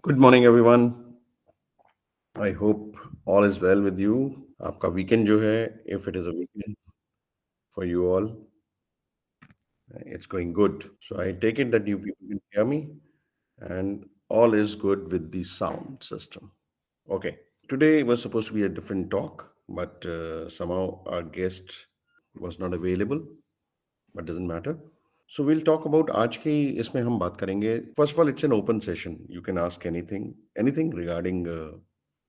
Good morning, everyone. I hope all is well with you. आपका weekend जो है, if it is a weekend for you all, it's going good. So I take it that you people can hear me, and all is good with the sound system. Okay. Today was supposed to be a different talk, but somehow our guest was not available. But doesn't matter. So we'll talk about आज की इसमें हम बात करेंगे. First of all, it's an open session. You can ask anything regarding,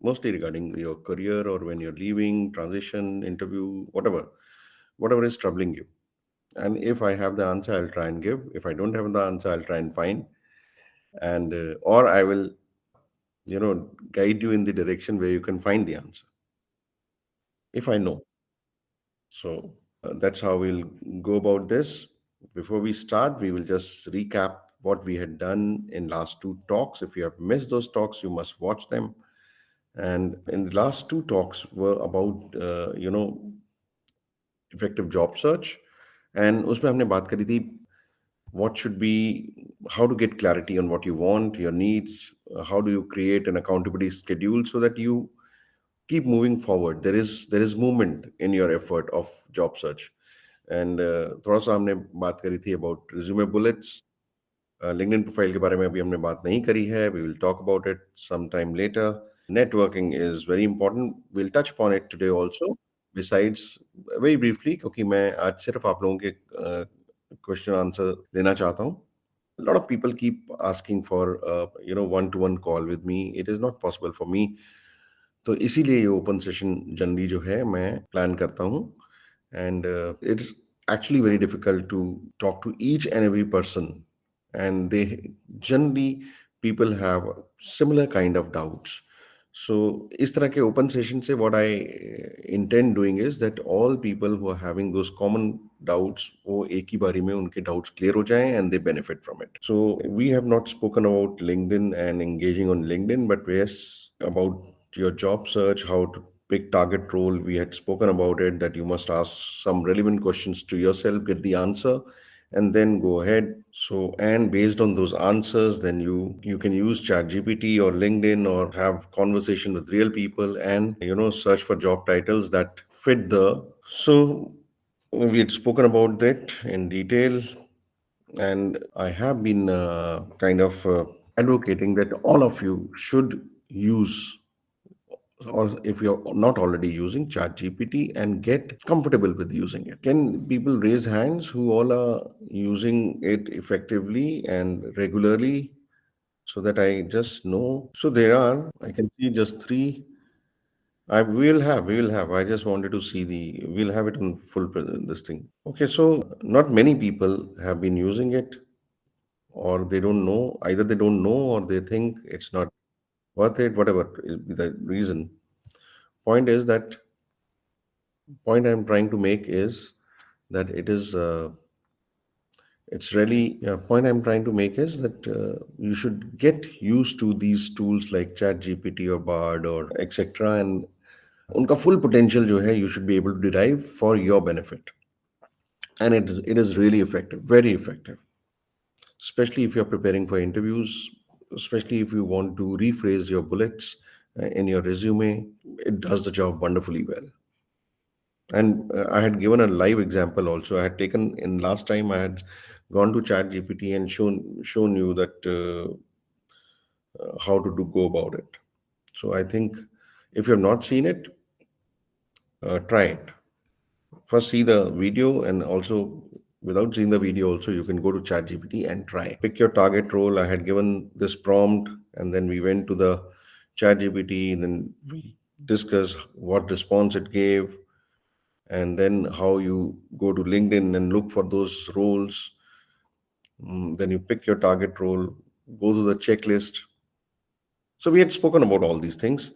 mostly regarding your career or when you're leaving, transition, interview, whatever is troubling you. And if I have the answer, I'll try and give. If I don't have the answer, I'll try and find, and or I will, guide you in the direction where you can find the answer if I know. So that's how we'll go about this. Before we start, we will just recap what we had done in last two talks. If you have missed those talks, you must watch them. And in the last two talks were about effective job search, and उसमें हमने बात करी थी what should be, how to get clarity on what you want, your needs, how do you create an accountability schedule so that you keep moving forward. There is movement in your effort of job search. And थोड़ा सा हमने बात करी थी about resume bullets. LinkedIn profile के बारे में अभी हमने बात नहीं करी है. We will talk about it some time later. Networking is very important. Will touch upon it today also. Besides, very briefly, क्योंकि मैं आज सिर्फ आप लोगों के क्वेश्चन आंसर लेना चाहता हूँ. A lot of people keep asking for one-to-one call with me. It is not possible for me. तो इसीलिए ये ओपन सेशन जनरली जो है मैं प्लान करता हूँ. And it's actually very difficult to talk to each and every person, and they generally, people have similar kind of doubts. So इस तरह के open session से what I intend doing is that all people who are having those common doubts, वो एक ही बारी में उनके doubts clear हो जाएं and they benefit from it. So we have not spoken about LinkedIn and engaging on LinkedIn, but yes, about your job search, how to pick target role. We had spoken about it, that you must ask some relevant questions to yourself, get the answer, and then go ahead. So, and based on those answers, then you can use chat gpt or LinkedIn or have conversation with real people, and search for job titles that fit the. So we had spoken about that in detail, and I have been kind of advocating that all of you should use, or if you're not already using chat gpt, and get comfortable with using it. Can people raise hands who all are using it effectively and regularly, so that I just know? So there are, I can see just three. We will have. I just wanted to see we'll have it on full this thing. Okay, so not many people have been using it, or they don't know. Either they don't know or they think it's not worth it, whatever is the reason. Point is that point I'm trying to make is that it is it's really point I'm trying to make is that you should get used to these tools like chat gpt or bard or etc, and उनका full potential जो है you should be able to derive for your benefit. And it is really effective, very effective, especially if you're preparing for interviews, especially if you want to rephrase your bullets in your resume. It does the job wonderfully well. And I had given a live example also. I had taken, in last time I had gone to chat gpt and shown you that how to go about it. So I think if you have not seen it, try it. First see the video, and also without seeing the video also you can go to chat gpt and try. Pick your target role. I had given this prompt, and then we went to the chat gpt, and then we discussed what response it gave, and then how you go to LinkedIn and look for those roles. Then you pick your target role, go to the checklist. So we had spoken about all these things.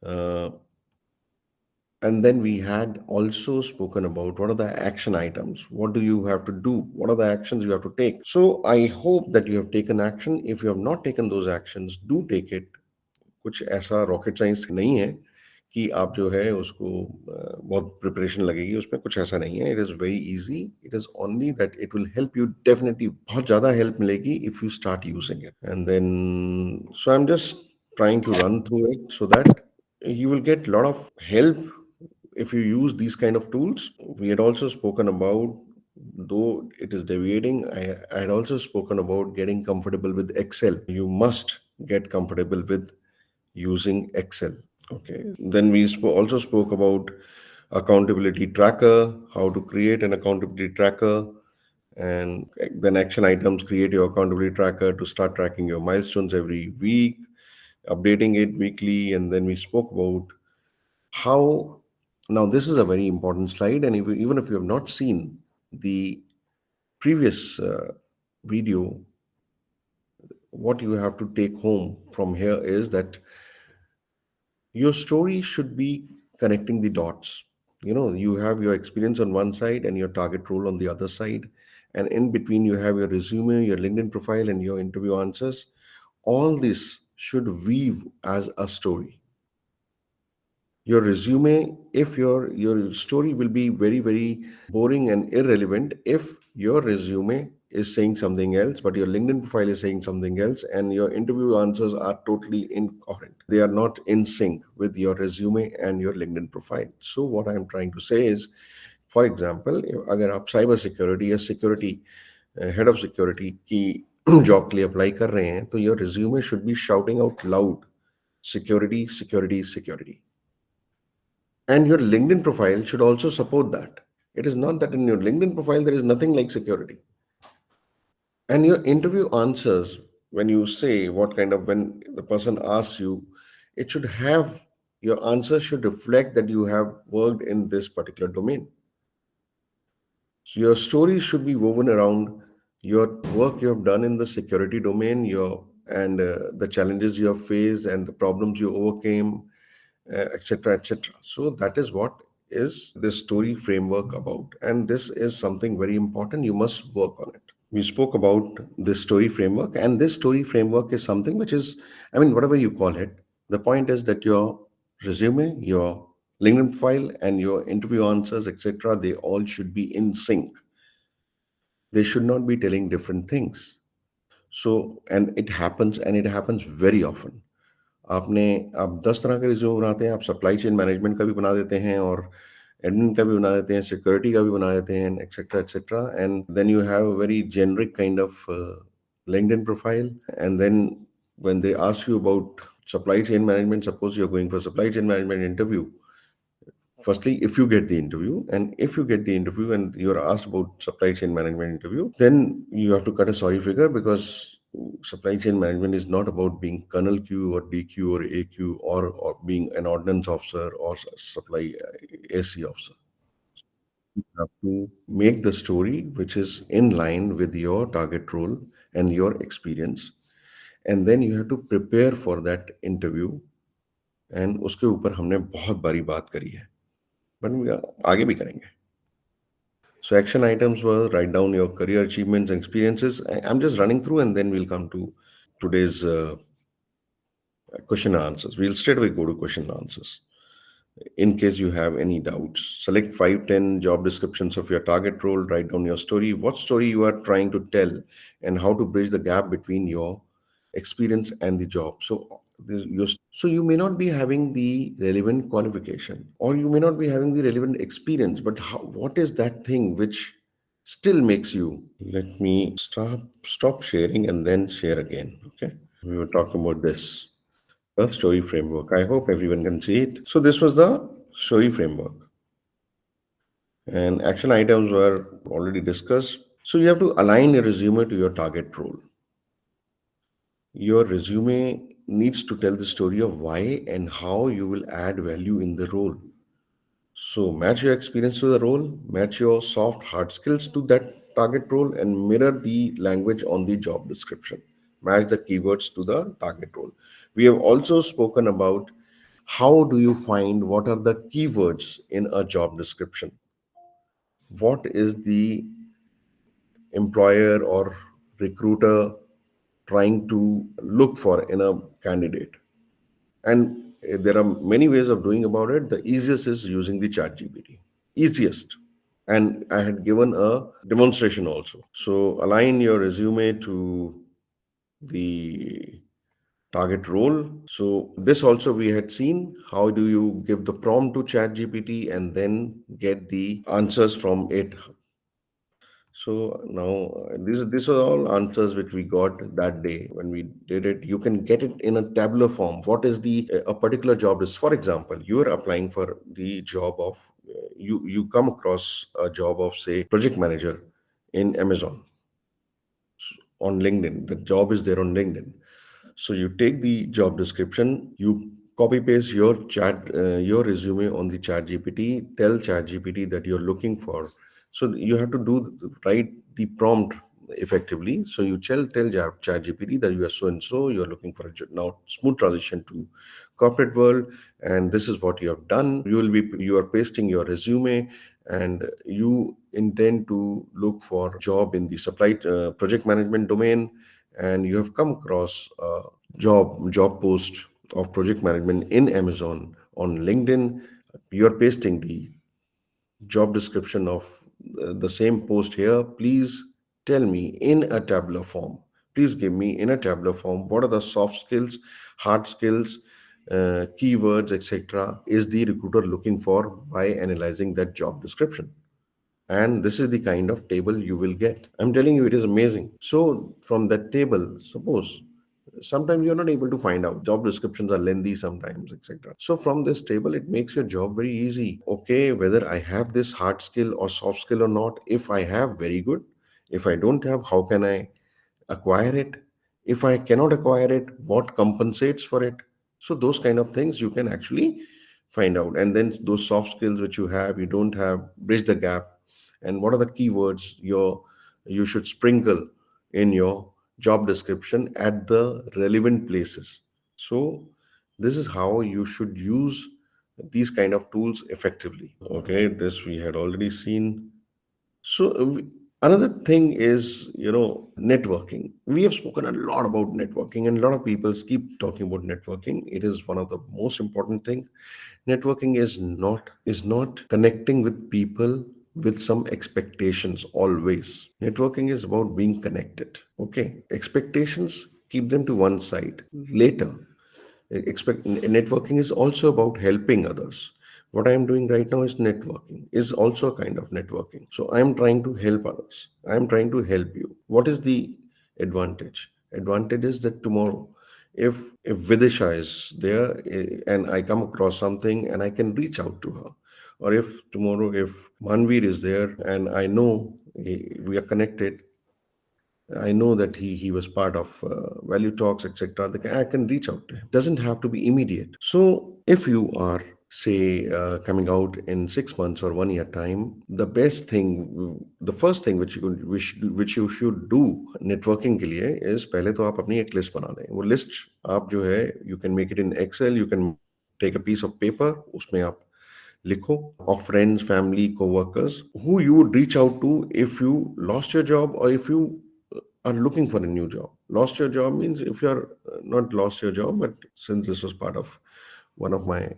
Uh, and then we had also spoken about what are the action items. What do you have to do? What are the actions you have to take? So I hope that you have taken action. If you have not taken those actions, do take it. कुछ ऐसा rocket science नहीं है कि आप जो है उसको बहुत प्रिपरेशन लगेगी, उसमें कुछ ऐसा नहीं है. It is very easy. It is only that it will help you. Definitely बहुत ज़्यादा हेल्प मिलेगी if you start using it. And then so I am just trying to run through it so that you will get a lot of help if you use these kind of tools. We had also spoken about, though it is deviating, I had also spoken about getting comfortable with Excel. You must get comfortable with using Excel. Okay. Then we also spoke about accountability tracker, how to create an accountability tracker, and then action items. Create your accountability tracker to start tracking your milestones every week, updating it weekly. And then we spoke about how, now this is a very important slide, and even if you have not seen the previous video, what you have to take home from here is that your story should be connecting the dots. You have your experience on one side and your target role on the other side, and in between you have your resume, your LinkedIn profile, and your interview answers. All this should weave as a story. Your resume, if your story will be very very boring and irrelevant if your resume is saying something else, but your LinkedIn profile is saying something else, and your interview answers are totally incoherent. They are not in sync with your resume and your LinkedIn profile. So what I'm trying to say is, for example, अगर आप cyber security या security head of security की job के लिए apply कर रहे हैं, तो your resume should be shouting out loud, security, security, security. And your LinkedIn profile should also support that. It is not that in your LinkedIn profile there is nothing like security. And your interview answers, when you say what kind of, when the person asks you, it should have, your answer should reflect that you have worked in this particular domain. So your story should be woven around your work you have done in the security domain, the challenges you have faced and the problems you overcame, etc., etc. So that is what is this story framework about, and this is something very important. You must work on it. We spoke about this story framework, and this story framework is something which is, I mean, whatever you call it, the point is that your resume, your LinkedIn file, and your interview answers, etc., they all should be in sync. They should not be telling different things. So, and it happens very often. आप 10 तरह के resume बनाते हैं, आप supply chain management का भी बना देते हैं, और एडमिन का भी बना देते हैं, सिक्योरिटी का भी बना देते हैं, etcetera etcetera, and then you have a very generic kind of LinkedIn profile. And then when they ask you about supply chain management, suppose you're going for supply chain management interview. Firstly, if you get the interview, and you're asked about supply chain management interview, then you have to cut a sorry figure, because supply chain management is not about being Colonel Q or DQ or AQ, or being an ordnance officer or supply AC officer. You have to make the story which is in line with your target role and your experience, and then you have to prepare for that interview. And उसके ऊपर हमने बहुत बारी बात करी है, but आगे भी करेंगे. So action items were, write down your career achievements and experiences. I'm just running through, and then we'll come to today's question and answers. We'll straight away go to question and answers. In case you have any doubts, select 5, 10 job descriptions of your target role. Write down your story, what story you are trying to tell, and how to bridge the gap between your experience and the job. So you may not be having the relevant qualification, or you may not be having the relevant experience, but what is that thing which still makes you? Let me stop sharing and then share again. Okay, we were talking about this, the story framework. I hope everyone can see it. So this was the story framework, and action items were already discussed. So you have to align your resume to your target role. Your resume needs to tell the story of why and how you will add value in the role. So match your experience to the role, match your soft hard skills to that target role, and mirror the language on the job description. Match the keywords to the target role. We have also spoken about how do you find what are the keywords in a job description. What is the employer or recruiter trying to look for in a candidate? And there are many ways of doing about it. The easiest is using the chat GPT. Easiest. And I had given a demonstration also. So align your resume to the target role. So this also we had seen. How do you give the prompt to chat GPT and then get the answers from it? So now these are all answers which we got that day when we did it. You can get it in a tabular form. What is the a particular job is? For example, you are applying for the job of you come across a job of say project manager in Amazon on LinkedIn. The job is there on LinkedIn. So you take the job description, you copy paste your resume on the chat GPT, tell chat GPT that you're looking for. So you have to write the prompt effectively. So you tell chat GPT that you are so and so, you're looking for a now smooth transition to corporate world, and this is what you have done. You are pasting your resume, and you intend to look for job in the supply project management domain, and you have come across a job post of project management in Amazon on LinkedIn. You are pasting the job description of the same post here. Please tell me in a tabular form. Please give me in a tabular form what are the soft skills, hard skills, keywords, etc. is the recruiter looking for by analyzing that job description. And this is the kind of table you will get. I'm telling you, it is amazing. So from that table, suppose sometimes you're not able to find out, job descriptions are lengthy sometimes, etc. So from this table it makes your job very easy. Okay, whether I have this hard skill or soft skill or not, if I have, very good. If I don't have, how can I acquire it? If I cannot acquire it, what compensates for it? So those kind of things you can actually find out. And then those soft skills which you have, you don't have, bridge the gap. And what are the keywords you should sprinkle in your job description at the relevant places. So this is how you should use these kind of tools effectively. Okay, this we had already seen. So another thing is, networking. We have spoken a lot about networking, and a lot of people keep talking about networking. It is one of the most important thing. Networking is not connecting with people with some expectations always. Networking is about being connected. Okay, expectations, keep them to one side. Later, networking is also about helping others. What I am doing right now is networking, is also a kind of networking. So I am trying to help others. I am trying to help you. What is the advantage is that tomorrow, if Vidisha is there, and I come across something and I can reach out to her, or if tomorrow if Manveer is there and I know we are connected, I know that he was part of value talks, etc. I can reach out to him. Doesn't have to be immediate. So if you are say coming out in 6 months or 1 year time, the best thing, the first thing which you should do networking के लिए is पहले तो आप अपनी एक list बना लें. वो list आप जो है you can make it in Excel. You can take a piece of paper. उसमें आप लिखो of friends, family, co-workers who you would reach out to if you lost your job or if you are looking for a new job. Lost your job means if you are not lost your job, but since this was part of one of my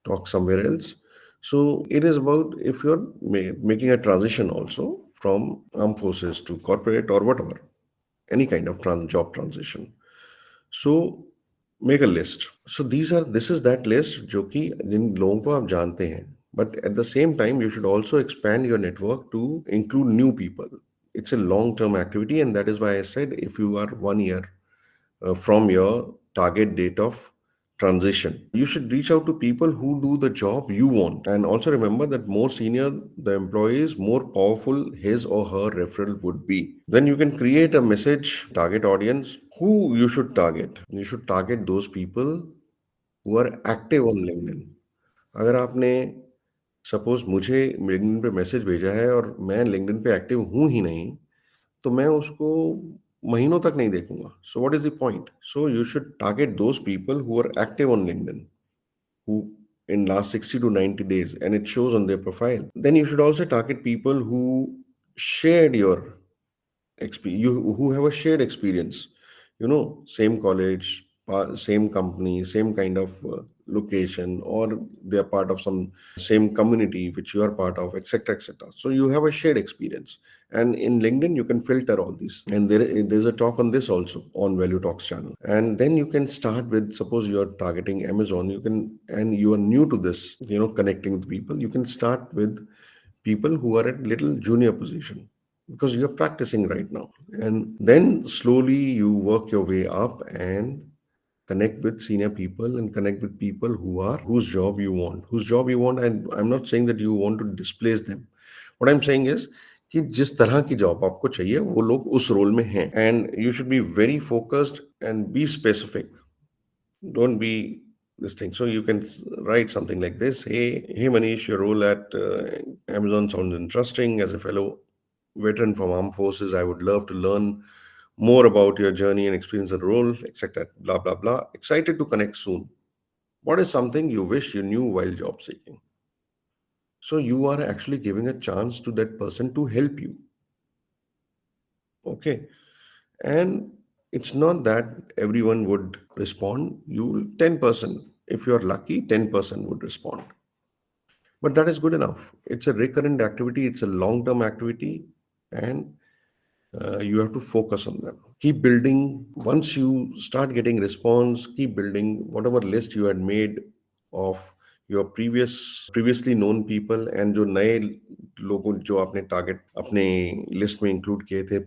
talks somewhere else. So it is about if you're making a transition also from armed forces to corporate or whatever, any kind of job transition. So make a list. So this is that list जो कि जिन लोगों को आप जानते हैं. But at the same time, you should also expand your network to include new people. It's a long-term activity, and that is why I said if you are 1 year from your target date of transition, you should reach out to people who do the job you want. And also remember that more senior the employee is, more powerful his or her referral would be. Then you can create a message, target audience. Who you should target? You should target those people who are active on LinkedIn. अगर आपने suppose मुझे LinkedIn पे message भेजा है और मैं LinkedIn पे active हूं ही नहीं, तो मैं उसको महीनों तक नहीं देखूंगा. So what is the point? So you should target those people who are active on LinkedIn, who in last 60 to 90 days, and it shows on their profile. Then you should also target people who shared your who have a shared experience, same college, same company, same kind of location, or they are part of some same community which you are part of, etc., etc. So you have a shared experience. And in LinkedIn, you can filter all these. And there's a talk on this also on Value Talks channel. And then you can start with, suppose you are targeting Amazon, you can, and you are new to this, connecting with people, you can start with people who are at little junior position, because you're practicing right now. And then slowly you work your way up and connect with senior people and connect with people whose job you want. And I'm not saying that you want to displace them. What I'm saying is कि जिस तरह की job आपको चाहिए वो लोग उस role में हैं, and you should be very focused and be specific. Don't be this thing. So you can write something like this: Hey Manish, your role at Amazon sounds interesting. As a fellow veteran from armed forces, I would love to learn more about your journey and experience the role, etc. Blah blah blah. Excited to connect soon. What is something you wish you knew while job seeking? So you are actually giving a chance to that person to help you. Okay. And it's not that everyone would respond. You 10%, if you're lucky, 10% would respond. But that is good enough. It's a recurrent activity, it's a long-term activity, and you have to focus on them. Keep building. Once you start getting response, keep building whatever list you had made of your previously known people, and जो नए लोगों जो आपने target अपने list में include किए थे.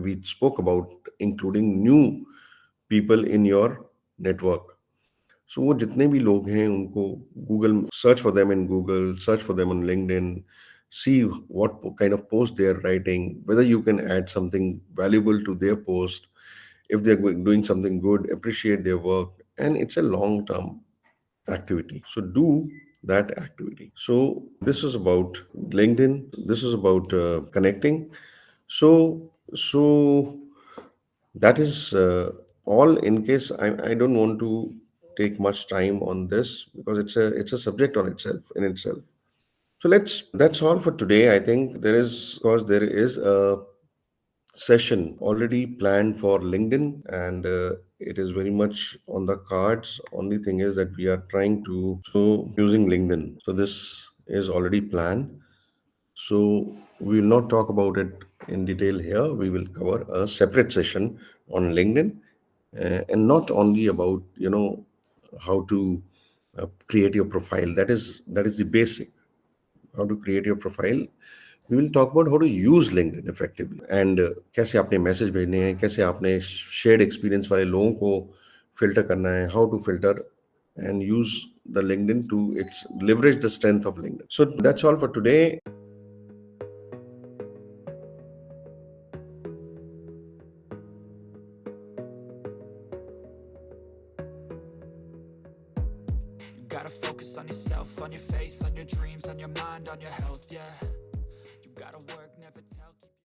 We spoke about including new people in your network. So वो जितने भी लोग हैं उनको Google search for them in Google, search for them on LinkedIn, see what kind of post they are writing, whether you can add something valuable to their post. If they're doing something good, appreciate their work. And it's a long term activity, so do that activity. So this is about LinkedIn, this is about connecting. So that is all. In case I don't want to take much time on this, because it's a subject on itself in itself. So that's all for today. I think there is a session already planned for LinkedIn, and it is very much on the cards. Only thing is that we are trying to so using LinkedIn. So this is already planned. So we will not talk about it in detail here. We will cover a separate session on LinkedIn, and not only about how to create your profile. That is the basic. How to create your profile. We will talk about how to use LinkedIn effectively, and कैसे आपने message भेजने हैं, कैसे आपने shared experience वाले लोगों को filter करना है, how to filter and use the LinkedIn to leverage the strength of LinkedIn. So that's all for today. You gotta focus on yourself, on your faith, on your dreams, on your mind, on your health, yeah. You gotta work, never tell